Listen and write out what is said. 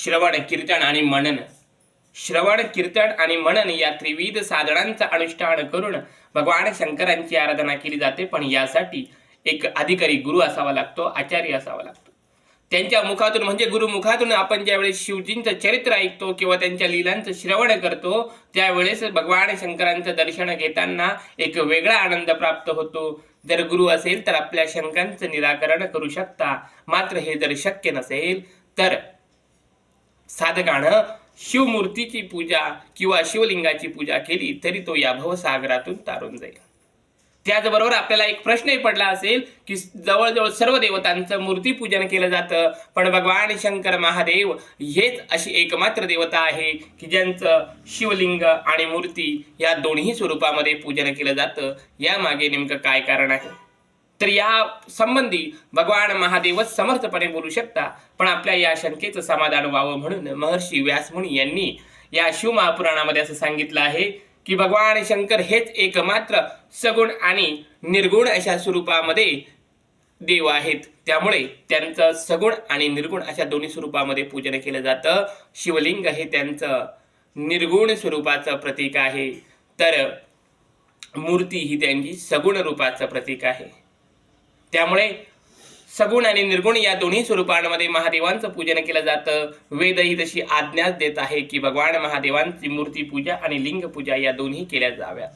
श्रवण, कीर्तन आणि मनन. श्रवण, कीर्तन आणि मनन या त्रिविध साधनांचं अनुष्ठान करून भगवान शंकरांची आराधना केली जाते. पण यासाठी एक अधिकारी गुरु असावा लागतो, आचार्य असावा लागतो. त्यांच्या मुखातून म्हणजे गुरुमुखातून आपण ज्यावेळेस शिवजींचं चरित्र ऐकतो किंवा त्यांच्या लीलांचं श्रवण करतो, त्यावेळेस भगवान शंकरांचं दर्शन घेताना एक वेगळा आनंद प्राप्त होतो. जर गुरु असेल तर आपल्या शंकांचं निराकरण करू शकता. मात्र हे जर शक्य नसेल तर साधकानं शिवमूर्तीची पूजा किंवा शिवलिंगाची पूजा केली तरी तो या भवसागरातून तारून जाईल. त्याचबरोबर आपल्याला एक प्रश्नही पडला असेल की जवळजवळ सर्व देवतांचं मूर्तीपूजन केलं जातं, पण भगवान शंकर महादेव हेच अशी एकमात्र देवता आहे की ज्यांचं शिवलिंग आणि मूर्ती या दोन्ही स्वरूपामध्ये पूजन केलं जातं. यामागे नेमकं काय कारण आहे? तर या संबंधी भगवान महादेवच समर्थपणे बोलू शकता. पण आपल्या या शंकेचं समाधान व्हावं म्हणून महर्षी व्यासमुनी यांनी या शिवमहापुराणामध्ये असं सांगितलं आहे की भगवान शंकर हेच एकमात्र सगुण आणि निर्गुण अशा स्वरूपामध्ये देव आहेत. त्यामुळे त्यांचं सगुण आणि निर्गुण अशा दोन्ही स्वरूपामध्ये पूजन केलं जातं. शिवलिंग हे त्यांचं निर्गुण स्वरूपाचं प्रतीक आहे, तर मूर्ती ही त्यांची सगुण रूपाचं प्रतीक आहे. त्यामुळे सगुण आणि निर्गुण या दोन्ही स्वरूपांमध्ये महादेवांचं पूजन केलं जातं. वेदही तशी आज्ञाच देत आहे की भगवान महादेवांची मूर्ती पूजा आणि लिंग पूजा या दोन्ही केल्या जाव्यात.